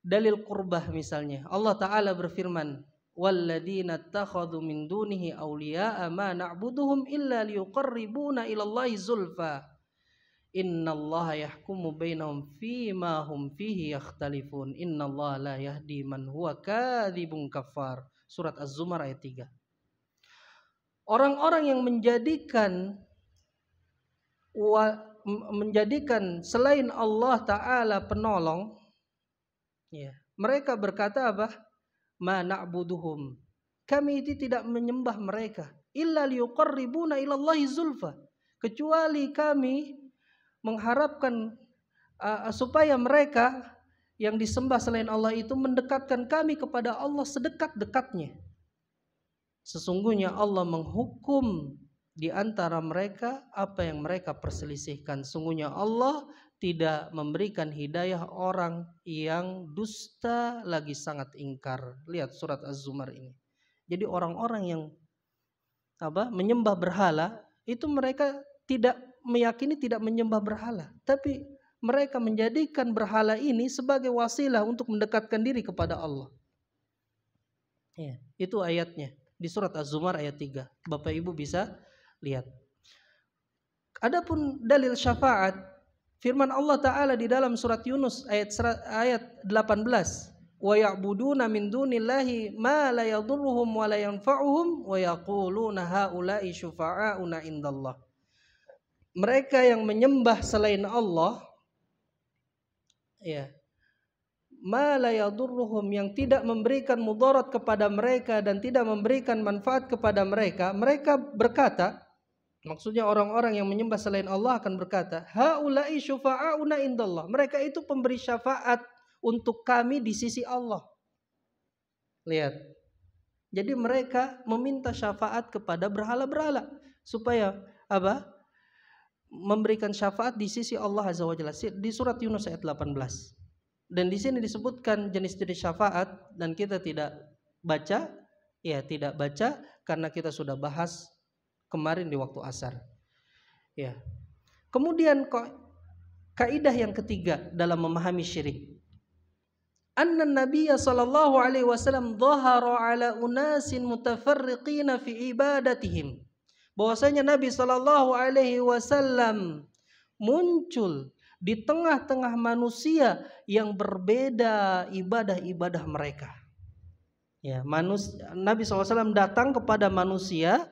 Dalil qurbah misalnya. Allah Ta'ala berfirman, walladzina ittakhadhu min dunihi awliya'a ma na'buduhum illa liyuqarribuna ilallahi zulfa innallaha yahkumu bainahum fima hum fihi yakhtalifun innallaha la yahdi man huwa kadzibun kafar. Surat Az-Zumar ayat 3. Orang-orang yang menjadikan selain Allah Ta'ala penolong, ya, mereka berkata apa? Ma na'buduhum, kami itu tidak menyembah mereka illa liyuqarribuna ilallahi zulfa, kecuali kami mengharapkan supaya mereka yang disembah selain Allah itu mendekatkan kami kepada Allah sedekat-dekatnya. Sesungguhnya Allah menghukum di antara mereka apa yang mereka perselisihkan. Sungguhnya Allah tidak memberikan hidayah orang yang dusta lagi sangat ingkar. Lihat surat Az-Zumar ini. Jadi orang-orang yang menyembah berhala itu mereka tidak meyakini tidak menyembah berhala, tapi mereka menjadikan berhala ini sebagai wasilah untuk mendekatkan diri kepada Allah. Ya, itu ayatnya di surat Az-Zumar ayat 3. Bapak Ibu bisa lihat. Adapun dalil syafaat, firman Allah Ta'ala di dalam surat Yunus ayat 18, wa ya'buduna min dunillahi ma la yadurruhum wa la yanfa'uhum wa yaquluna haula'i syufa'auna indallah. Mereka yang menyembah selain Allah, ya, ma la yadurruhum, yang tidak memberikan mudarat kepada mereka dan tidak memberikan manfaat kepada mereka, mereka berkata, maksudnya orang-orang yang menyembah selain Allah akan berkata, haula'i syufa'auna indallah, mereka itu pemberi syafaat untuk kami di sisi Allah. Lihat. Jadi mereka meminta syafaat kepada berhala-berhala supaya apa? Memberikan syafaat di sisi Allah Azza wa Jalla di surat Yunus ayat 18. Dan di sini disebutkan jenis-jenis syafaat dan kita tidak baca, ya tidak baca karena kita sudah bahas kemarin di waktu asar. Ya. Kemudian kaidah yang ketiga dalam memahami syirik. Anna Nabiyya sallallahu alaihi wasallam dhahara ala unasin mutafarriqina fi ibadatihim. Bahwasanya Nabi sallallahu alaihi wasallam muncul di tengah-tengah manusia yang berbeda ibadah-ibadah mereka. Ya, Nabi SAW datang kepada manusia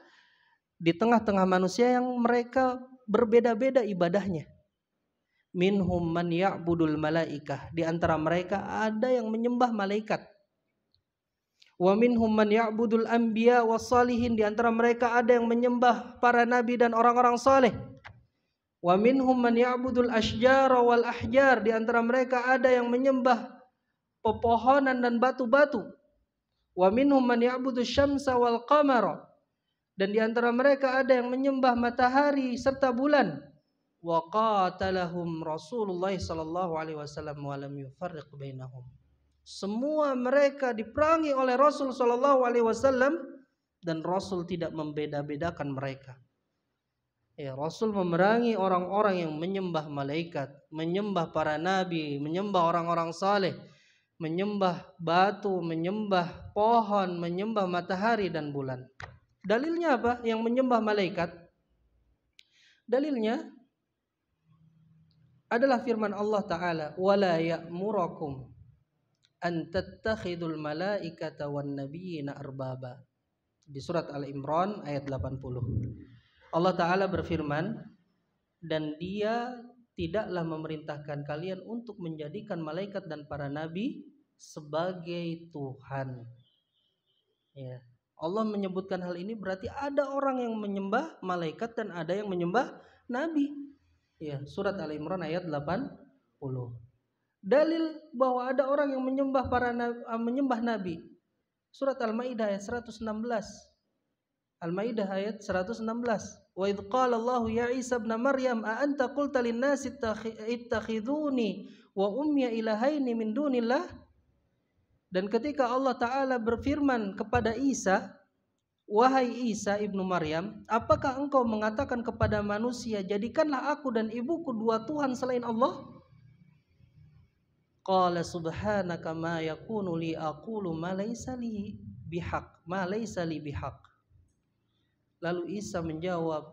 di tengah-tengah manusia yang mereka berbeda-beda ibadahnya. Minhum man ya'budul malaikah, di antara mereka ada yang menyembah malaikat. Wa minhum man ya'budul anbiya wassalihin, di antara mereka ada yang menyembah para nabi dan orang-orang saleh. Wa minhum man ya'budul asyjara wal ahjar, di antara mereka ada yang menyembah pepohonan dan batu-batu. Wa minhum man ya'budus syamsa wal qamara, dan di antara mereka ada yang menyembah matahari serta bulan. Wa qatalahum Rasulullah sallallahu alaihi wasallam wa lam yufarriq bainahum. Semua mereka diperangi oleh Rasul sallallahu alaihi wasallam dan Rasul tidak membeda-bedakan mereka. Ya, Rasul memerangi orang-orang yang menyembah malaikat, menyembah para nabi, menyembah orang-orang saleh, menyembah batu, menyembah pohon, menyembah matahari dan bulan. Dalilnya apa? Yang menyembah malaikat. Dalilnya adalah firman Allah Ta'ala, wala ya'murakum an tattakhidul malaikata wan nabiyina arbaba. Di surat Al-Imran ayat 80. Allah Ta'ala berfirman, dan dia tidaklah memerintahkan kalian untuk menjadikan malaikat dan para nabi sebagai Tuhan. Ya. Allah menyebutkan hal ini berarti ada orang yang menyembah malaikat dan ada yang menyembah nabi. Ya, surat Al-Imran ayat 80. Dalil bahwa ada orang yang menyembah nabi. Surat Al-Maidah ayat 116. Al-Maidah ayat 116. Wa idz qala Allah ya Isa ibn Maryam a anta qulta lin-nasi ittakhiduni wa ummi ilahaini min dunillah. Dan ketika Allah Ta'ala berfirman kepada Isa, wahai Isa ibnu Maryam, apakah engkau mengatakan kepada manusia, jadikanlah aku dan ibuku dua Tuhan selain Allah? Qala subhanaka ma yakunu li aqulu ma laysa li bihaq. Lalu Isa menjawab,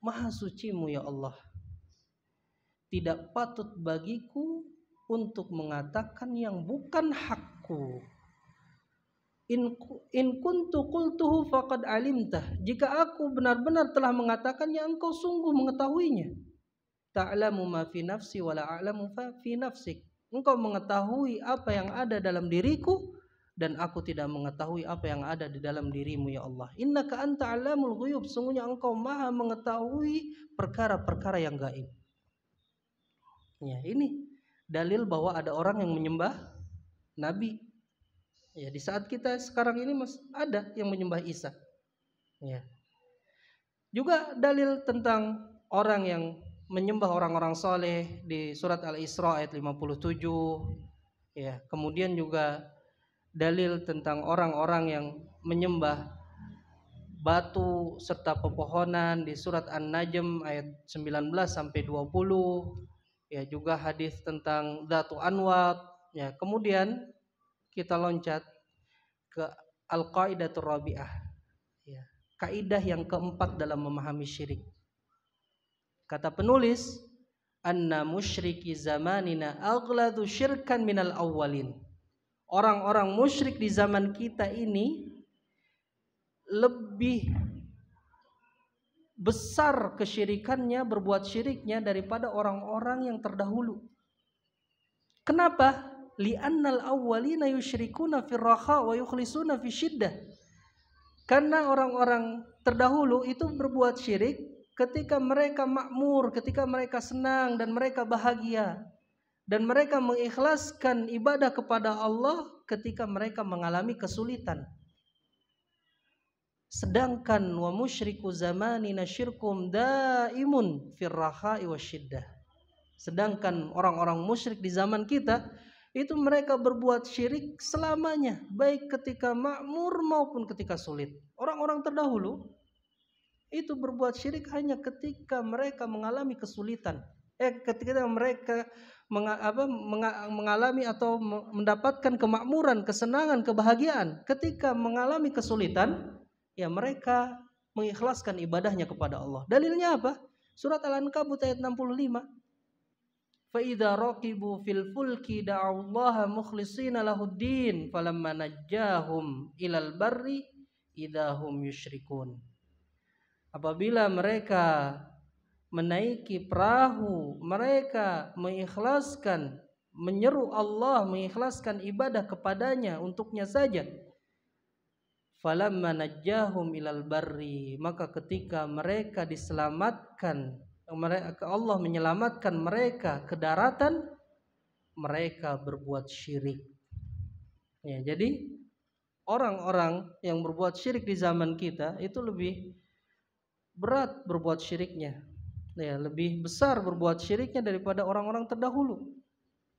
maha sucimu ya Allah, tidak patut bagiku untuk mengatakan yang bukan hakku. In kuntu qultuhu faqad alimtah. Jika aku benar-benar telah mengatakannya, engkau sungguh mengetahuinya. Ta'lamu ma fi nafsi wa la a'lamu fi nafsik. Engkau mengetahui apa yang ada dalam diriku dan aku tidak mengetahui apa yang ada di dalam dirimu ya Allah. Innaka anta 'allamul ghuyub. Sungguhnya engkau maha mengetahui perkara-perkara yang gaib. Ya, ini dalil bahwa ada orang yang menyembah nabi. Ya, di saat kita sekarang ini masih ada yang menyembah Isa. Ya. Juga dalil tentang orang yang menyembah orang-orang soleh di surat Al-Isra ayat 57. Ya, kemudian juga dalil tentang orang-orang yang menyembah batu serta pepohonan di surat An-Najm ayat 19 sampai 20. Ya, juga hadis tentang Dzatu Anwat. Ya, kemudian kita loncat ke Al-Qaidatur Rabi'ah. Ya, kaidah yang keempat dalam memahami syirik. Kata penulis, anna musyriki zamanina aghladu syirkan minal awwalin. Orang-orang musyrik di zaman kita ini lebih besar kesyirikannya, berbuat syiriknya daripada orang-orang yang terdahulu. Kenapa? Li'annal awwalina yusyrikuna fir raha wa yukhlisuna fi syiddah. Karena orang-orang terdahulu itu berbuat syirik ketika mereka makmur, ketika mereka senang dan mereka bahagia, dan mereka mengikhlaskan ibadah kepada Allah ketika mereka mengalami kesulitan. Sedangkan wa musyriku zamanina syirkum daimun fir raha'i wasyiddah. Sedangkan orang-orang musyrik di zaman kita itu mereka berbuat syirik selamanya, baik ketika makmur maupun ketika sulit. Orang-orang terdahulu itu berbuat syirik hanya ketika mereka mengalami kesulitan. Ketika mereka mengalami atau mendapatkan kemakmuran, kesenangan, kebahagiaan. Ketika mengalami kesulitan, ya mereka mengikhlaskan ibadahnya kepada Allah. Dalilnya apa? Surat Al-Ankabut ayat 65. Fa idza raqibu fil fulki da'allaha mukhlishina lahuddin falamma najjahum ilal barri idahum yusyrikun. Apabila mereka menaiki perahu, mereka mengikhlaskan, menyeru Allah, mengikhlaskan ibadah kepadanya untuknya saja. Falamma najjahum ilal barri, maka ketika mereka diselamatkan, Allah menyelamatkan mereka ke daratan, mereka berbuat syirik. Ya, jadi orang-orang yang berbuat syirik di zaman kita itu lebih berat berbuat syiriknya. Ya, lebih besar berbuat syiriknya daripada orang-orang terdahulu.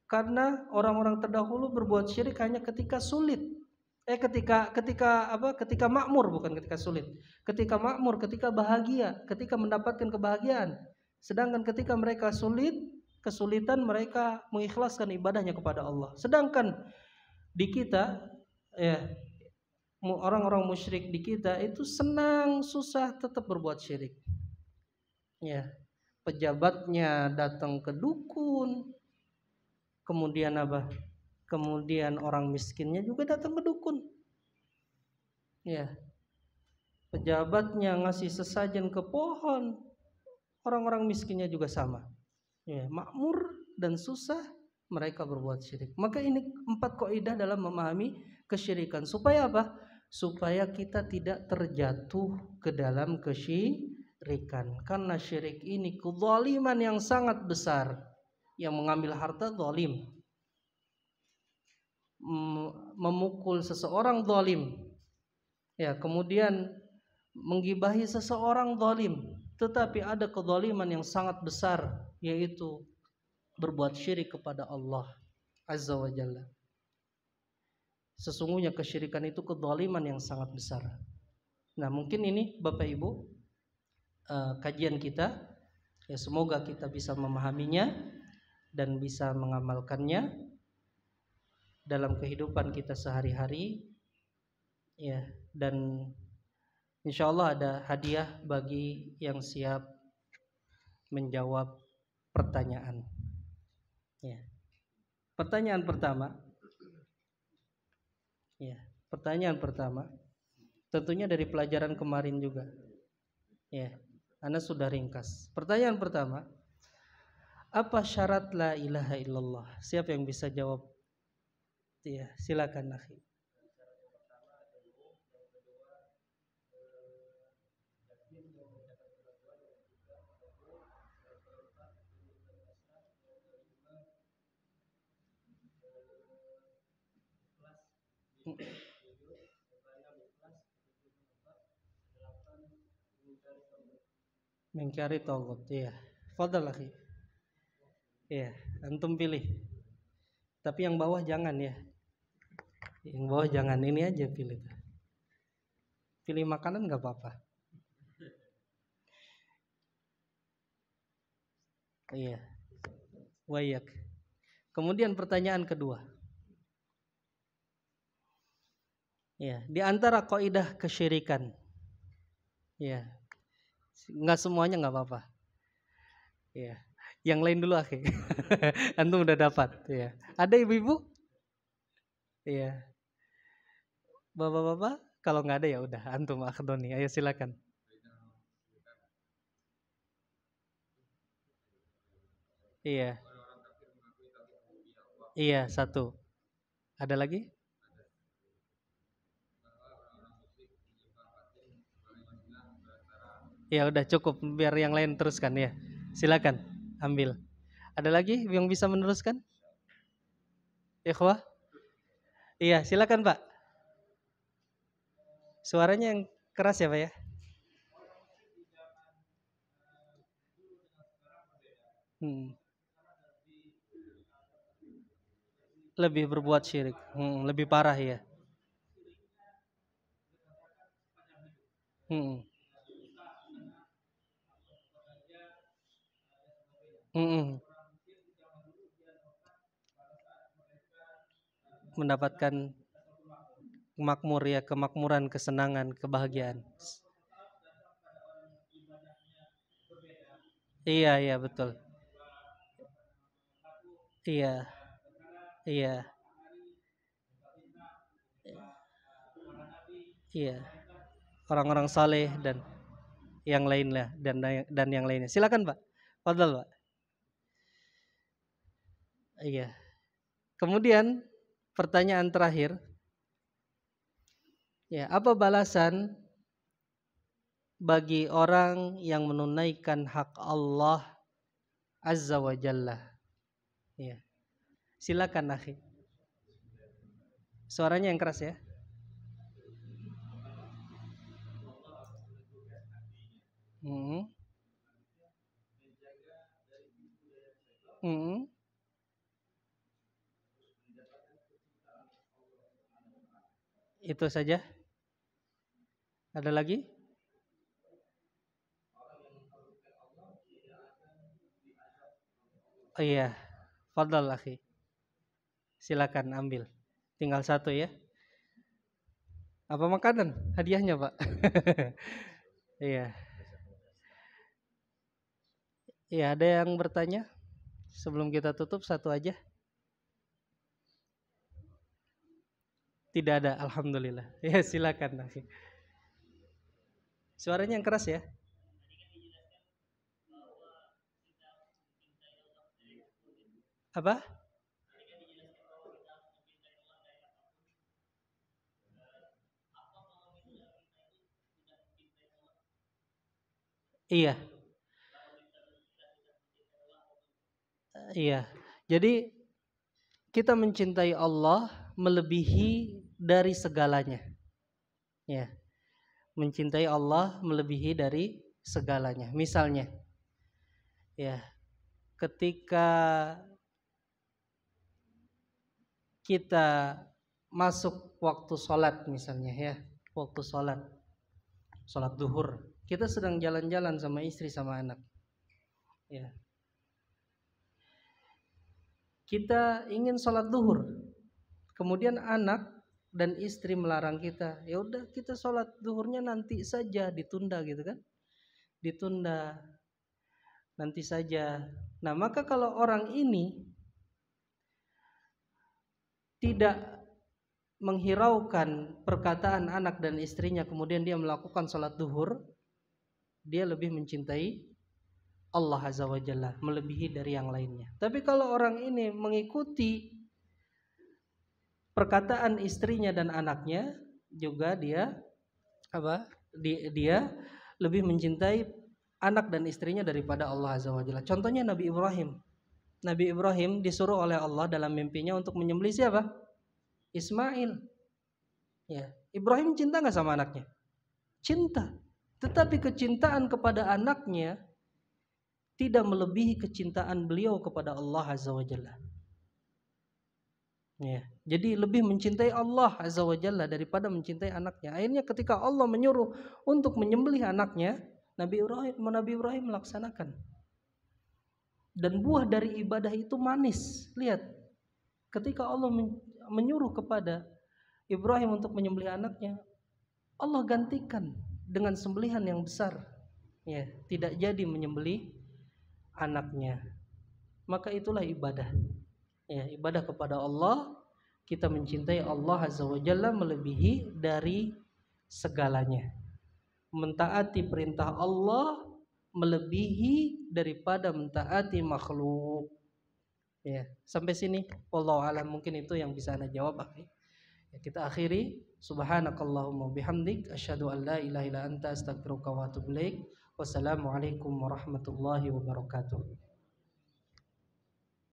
Karena orang-orang terdahulu berbuat syirik hanya ketika sulit. Ketika makmur, bukan ketika sulit. Ketika makmur, ketika bahagia, ketika mendapatkan kebahagiaan. Sedangkan ketika mereka kesulitan mereka mengikhlaskan ibadahnya kepada Allah. Sedangkan di kita, ya, orang-orang musyrik di kita itu senang susah tetap berbuat syirik. Ya, pejabatnya datang ke dukun, kemudian kemudian orang miskinnya juga datang ke dukun. Ya, pejabatnya ngasih sesajen ke pohon, orang-orang miskinnya juga sama. Ya, makmur dan susah mereka berbuat syirik. Maka ini 4 kaidah dalam memahami kesyirikan. Supaya apa? Supaya kita tidak terjatuh ke dalam kesyirikan. Karena syirik ini kezaliman yang sangat besar. Yang mengambil harta zalim, memukul seseorang zalim, ya, kemudian menggibahi seseorang zalim. Tetapi ada kezaliman yang sangat besar, yaitu berbuat syirik kepada Allah Azza wa Jalla. Sesungguhnya kesyirikan itu kezaliman yang sangat besar. Nah, mungkin ini Bapak Ibu kajian kita, ya, semoga kita bisa memahaminya dan bisa mengamalkannya dalam kehidupan kita sehari-hari, ya. Dan insya Allah ada hadiah bagi yang siap menjawab pertanyaan, ya. Pertanyaan pertama, ya, pertanyaan pertama tentunya dari pelajaran kemarin juga, ya. Anda sudah ringkas. Pertanyaan pertama, apa syarat la ilaha illallah? Siapa yang bisa jawab? Ya, silakan akhi. Mengkari togut, ya. Fadal akhi. Ya, antum pilih. Tapi yang bawah jangan, ya. Yang bawah jangan, ini aja pilih. Pilih makanan nggak apa-apa. Iya. Wayak. Kemudian pertanyaan kedua. Ya, di antara kaidah kesyirikan. Ya. Nggak semuanya nggak apa-apa. Ya. Yang lain dulu akhi. Antum udah dapat, ya. Ada ibu-ibu? Iya. Bapak-bapak, kalau nggak ada ya udah antum akhdoni. Ayo silakan. Iya. Iya, satu. Ada lagi? Ya udah cukup, biar yang lain teruskan, ya. Silakan ambil. Ada lagi yang bisa meneruskan? Ikhwah? Iya, silakan Pak. Suaranya yang keras ya Pak ya? Hmm. Lebih berbuat syirik. Lebih parah ya. Hmm. Hmm. Mendapatkan makmur ya, kemakmuran, kesenangan, kebahagiaan. Iya, iya betul. Iya, iya, iya. Orang-orang saleh dan yang lainnya dan yang lainnya. Silakan Pak. Fadal Pak. Iya. Kemudian pertanyaan terakhir, ya, apa balasan bagi orang yang menunaikan hak Allah Azza wa Jalla? Ya. Silakan akhi. Suaranya yang keras ya. Hmm. Hmm. Itu saja. Ada lagi? Oh iya. Fadal akhi. Silakan ambil. Tinggal satu ya. Apa makanan? Hadiahnya, Pak. Iya. Iya, ada yang bertanya? Sebelum kita tutup satu aja. Tidak ada, alhamdulillah. Ya, silakan. Suaranya yang keras ya. Apa? Iya, iya. Jadi kita mencintai Allah melebihi dari segalanya. Ya, mencintai Allah melebihi dari segalanya. Misalnya, ya, ketika kita masuk waktu sholat misalnya ya, waktu sholat duhur, kita sedang jalan-jalan sama istri sama anak, ya, kita ingin sholat duhur, kemudian anak dan istri melarang kita, ya udah kita sholat duhurnya nanti saja, ditunda gitu kan, ditunda nanti saja. Nah maka kalau orang ini tidak menghiraukan perkataan anak dan istrinya, kemudian dia melakukan sholat duhur, dia lebih mencintai Allah Azza wa Jalla melebihi dari yang lainnya. Tapi kalau orang ini mengikuti perkataan istrinya dan anaknya, juga dia apa? Dia lebih mencintai anak dan istrinya daripada Allah Azza wa Jalla. Contohnya Nabi Ibrahim. Nabi Ibrahim disuruh oleh Allah dalam mimpinya untuk menyembelih siapa? Ismail. Ya, Ibrahim cinta nggak sama anaknya? Cinta. Tetapi kecintaan kepada anaknya tidak melebihi kecintaan beliau kepada Allah Azza wa Jalla. Ya, jadi lebih mencintai Allah Azza wa Jalla daripada mencintai anaknya. Akhirnya ketika Allah menyuruh untuk menyembelih anaknya, Nabi Ibrahim melaksanakan. Dan buah dari ibadah itu manis. Lihat, ketika Allah menyuruh kepada Ibrahim untuk menyembelih anaknya, Allah gantikan dengan sembelihan yang besar. Ya, tidak jadi menyembelih anaknya. Maka itulah ibadah. Ya, ibadah kepada Allah, kita mencintai Allah Azza wa Jalla melebihi dari segalanya. Mentaati perintah Allah melebihi daripada mentaati makhluk. Ya, sampai sini wallahu alam, mungkin itu yang bisa Anda jawab, akhi. Ya, kita akhiri. Subhanakallahumma bihamdik asyhadu an la ilaha illa anta astaghfiruka wa atubu ilaik. Wassalamualaikum warahmatullahi wabarakatuh.